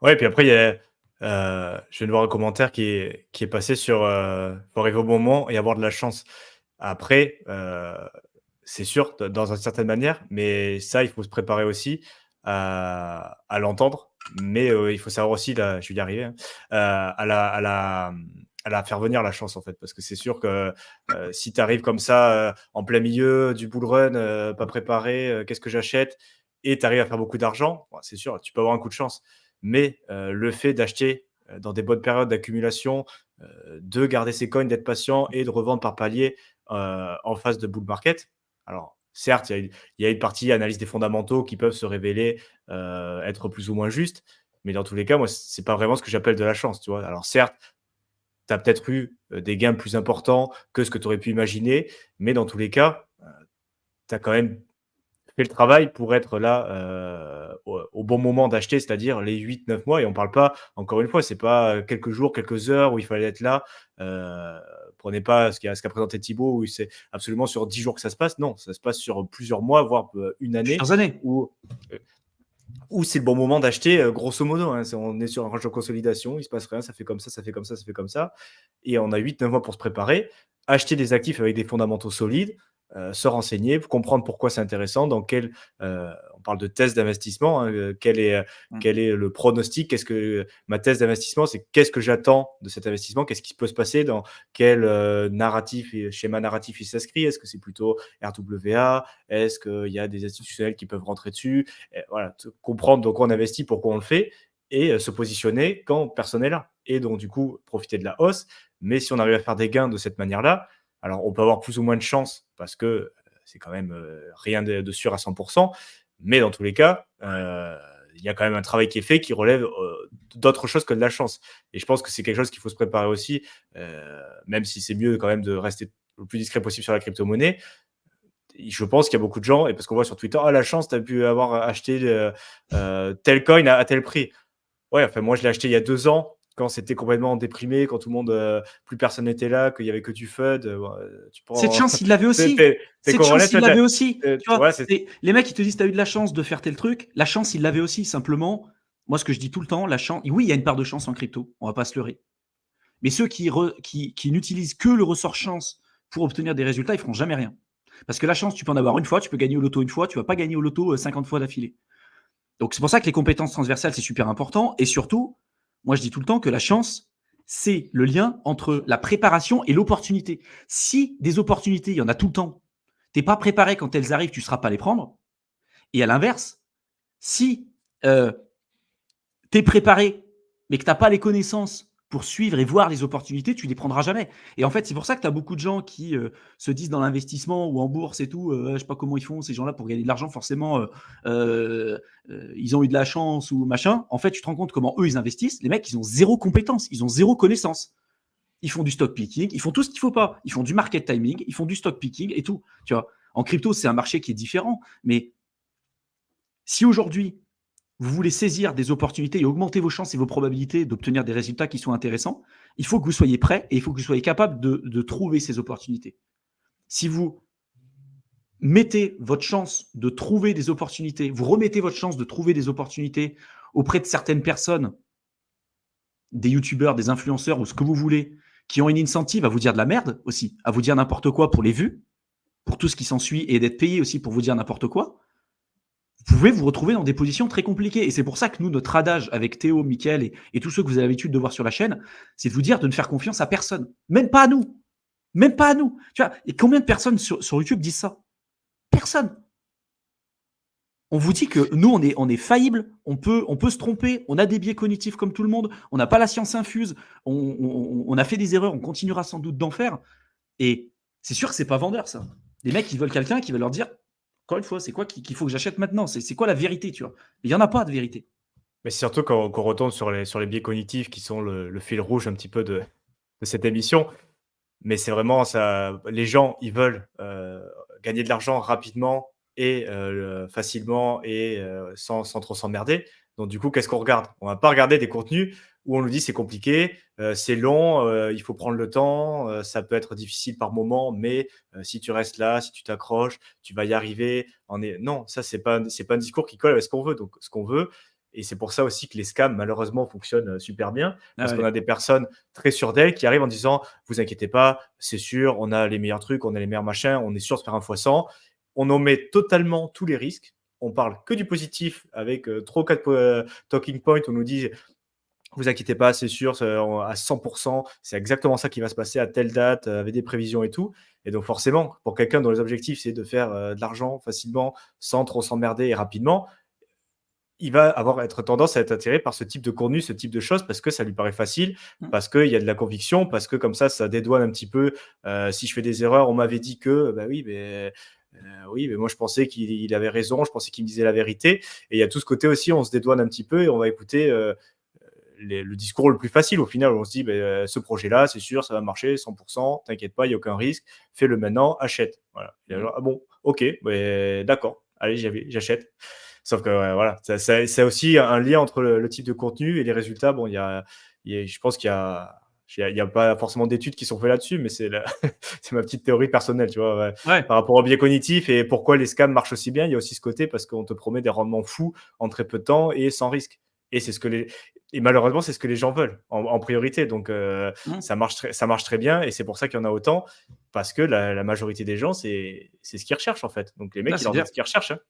Ouais, puis après, il y a, je viens de voir un commentaire qui est passé sur, faut arriver au bon moment et avoir de la chance. Après, c'est sûr, dans une certaine manière, mais ça, il faut se préparer aussi à l'entendre. Mais, il faut savoir aussi je vais y arriver, hein, à la faire venir la chance, en fait. Parce que c'est sûr que, si tu arrives comme ça, en plein milieu du bull run, pas préparé, qu'est-ce que j'achète? Et tu arrives à faire beaucoup d'argent, bah, c'est sûr, tu peux avoir un coup de chance. Mais, le fait d'acheter, dans des bonnes périodes d'accumulation, de garder ses coins, d'être patient et de revendre par palier, en phase de bull market. Alors certes, il y a une partie analyse des fondamentaux qui peuvent se révéler, être plus ou moins justes, mais dans tous les cas, moi, c'est pas vraiment ce que j'appelle de la chance, tu vois? Alors certes, tu as peut-être eu, des gains plus importants que ce que tu aurais pu imaginer, mais dans tous les cas, tu as quand même fait le travail pour être là, au bon moment d'acheter, c'est-à-dire les 8, 9 mois. Et on parle pas, encore une fois, c'est pas, quelques jours, quelques heures où il fallait être là. Heu, Prenez pas ce qu'a présenté Thibaut où c'est absolument sur 10 jours que ça se passe. Non, ça se passe sur plusieurs mois, voire, 1 année Plusieurs années. où, heu, où c'est le bon moment d'acheter, grosso modo, hein. On est sur un range de consolidation, il se passe rien, ça fait comme ça, ça fait comme ça, ça fait comme ça et on a 8, 9 mois pour se préparer. Acheter des actifs avec des fondamentaux solides, se renseigner, comprendre pourquoi c'est intéressant, dans quel, on parle de thèse d'investissement, hein, Mmh. quel est le pronostic? Qu'est-ce que ma thèse d'investissement, c'est qu'est-ce que j'attends de cet investissement? Qu'est-ce qui peut se passer? Dans quel, narratif et schéma narratif il s'inscrit? Est-ce que c'est plutôt RWA? Est-ce qu'il y a des institutionnels qui peuvent rentrer dessus? Et voilà, comprendre dans quoi on investit, pourquoi on le fait et se positionner quand personne n'est là. Et donc, du coup, profiter de la hausse. Mais si on arrive à faire des gains de cette manière-là, alors on peut avoir plus ou moins de chance parce que c'est quand même rien de sûr à 100%. Mais dans tous les cas, il y a quand même un travail qui est fait qui relève d'autres choses que de la chance. Et je pense que c'est quelque chose qu'il faut se préparer aussi, même si c'est mieux quand même de rester le plus discret possible sur la crypto-monnaie. Je pense qu'il y a beaucoup de gens, et parce qu'on voit sur Twitter, ah, la chance, tu as pu avoir acheté tel coin à tel prix. Ouais, enfin, moi, je l'ai acheté il y a 2 ans, quand c'était complètement déprimé, quand tout le monde, plus personne n'était là, qu'il y avait que du FUD. Tu Cette prends, chance, il l'avait aussi. tes Cette chance, corollaires, il l'avait aussi. Tu vois, ouais, c'est les mecs, ils te disent, t'as eu de la chance de faire tel truc. La chance, il l'avait aussi. Simplement, moi, ce que je dis tout le temps, la chance, oui, il y a une part de chance en crypto. On va pas se leurrer. Mais ceux qui n'utilisent que le ressort chance pour obtenir des résultats, ils feront jamais rien. Parce que la chance, tu peux en avoir une fois, tu peux gagner au loto une fois, tu vas pas gagner au loto 50 fois d'affilée. Donc c'est pour ça que les compétences transversales, c'est super important. Et surtout, moi je dis tout le temps que la chance, c'est le lien entre la préparation et l'opportunité. Si des opportunités, il y en a tout le temps, tu n'es pas préparé quand elles arrivent, tu ne seras pas les prendre. Et à l'inverse, si tu es préparé, mais que tu n'as pas les connaissances pour suivre et voir les opportunités, tu ne les prendras jamais. Et en fait, c'est pour ça que tu as beaucoup de gens qui se disent dans l'investissement ou en bourse et tout, je ne sais pas comment ils font, ces gens-là, pour gagner de l'argent, forcément, ils ont eu de la chance ou machin. En fait, tu te rends compte comment eux, ils investissent. Les mecs, ils ont zéro compétence, ils ont zéro connaissance. Ils font du stock picking, ils font tout ce qu'il ne faut pas. Ils font du market timing, ils font du stock picking et tout. Tu vois, en crypto, c'est un marché qui est différent. Mais si aujourd'hui, vous voulez saisir des opportunités et augmenter vos chances et vos probabilités d'obtenir des résultats qui sont intéressants, il faut que vous soyez prêt et il faut que vous soyez capable de trouver ces opportunités. Si vous mettez votre chance de trouver des opportunités, vous remettez votre chance de trouver des opportunités auprès de certaines personnes, des youtubeurs, des influenceurs ou ce que vous voulez, qui ont une incentive à vous dire de la merde aussi, à vous dire n'importe quoi pour les vues, pour tout ce qui s'ensuit et d'être payé aussi pour vous dire n'importe quoi, vous pouvez vous retrouver dans des positions très compliquées. Et c'est pour ça que nous, notre adage avec Théo, Mickaël et tous ceux que vous avez l'habitude de voir sur la chaîne, c'est de vous dire de ne faire confiance à personne. Même pas à nous. Même pas à nous. Tu vois, et combien de personnes sur YouTube disent ça? Personne. On vous dit que nous, on est faillible, on peut se tromper, on a des biais cognitifs comme tout le monde, on n'a pas la science infuse, on a fait des erreurs, on continuera sans doute d'en faire. Et c'est sûr que c'est pas vendeur, ça. Les mecs, ils veulent quelqu'un qui va leur dire, encore une fois, c'est quoi qu'il faut que j'achète maintenant? C'est quoi la vérité, tu vois? Il n'y en a pas de vérité. mais c'est surtout quand qu'on retombe sur les biais cognitifs qui sont le fil rouge un petit peu de cette émission. Mais c'est vraiment ça, les gens, ils veulent, gagner de l'argent rapidement et facilement et sans trop s'emmerder. Donc du coup, qu'est-ce qu'on regarde? On va pas regarder des contenus où on nous dit: «C'est compliqué, c'est long, il faut prendre le temps, ça peut être difficile par moment, mais si tu restes là, si tu t'accroches, tu vas y arriver». On est non, ça c'est pas un discours qui colle avec ce qu'on veut. Donc ce qu'on veut Et c'est pour ça aussi que les scams, malheureusement, fonctionnent super bien, Ah parce qu'on ouais. a des personnes très sûres d'elles qui arrivent en disant: «Vous inquiétez pas, c'est sûr, on a les meilleurs trucs, on a les meilleurs machins, on est sûr de faire un fois 100». On omet totalement tous les risques. On parle que du positif avec 3 ou 4 talking points. On nous dit: «Vous inquiétez pas, c'est sûr, à 100%, c'est exactement ça qui va se passer à telle date, avec des prévisions et tout». Et donc forcément, pour quelqu'un dont les objectifs, c'est de faire de l'argent facilement, sans trop s'emmerder et rapidement, il va être tendance à être attiré par ce type de contenu, ce type de choses, parce que ça lui paraît facile, Mmh. parce qu'il y a de la conviction, parce que comme ça dédouane un petit peu. Si je fais des erreurs, on m'avait dit que, bah oui, mais moi je pensais qu'il avait raison, je pensais qu'il me disait la vérité. Et il y a tout ce côté aussi, on se dédouane un petit peu et on va écouter le discours le plus facile au final, où on se dit, ce projet-là, c'est sûr, ça va marcher 100%, t'inquiète pas, il n'y a aucun risque, fais-le maintenant, achète. Voilà. Et Mmh. alors, ah bon, ok, d'accord, allez, j'achète. Sauf que ouais, voilà, c'est aussi un lien entre le type de contenu et les résultats. Bon, je pense qu'il y a pas forcément d'études qui sont faites là-dessus, mais c'est ma petite théorie personnelle, tu vois, ouais. Ouais. Par rapport au biais cognitif et pourquoi les scams marchent aussi bien, il y a aussi ce côté parce qu'on te promet des rendements fous en très peu de temps et sans risque. Et c'est ce que et malheureusement, c'est ce que les gens veulent en priorité. Donc, Mmh. ça marche très bien et c'est pour ça qu'il y en a autant, parce que la majorité des gens, c'est ce qu'ils recherchent en fait. Donc, les Ah, mecs, ils c'est leur bien. donnent ce qu'ils recherchent, hein.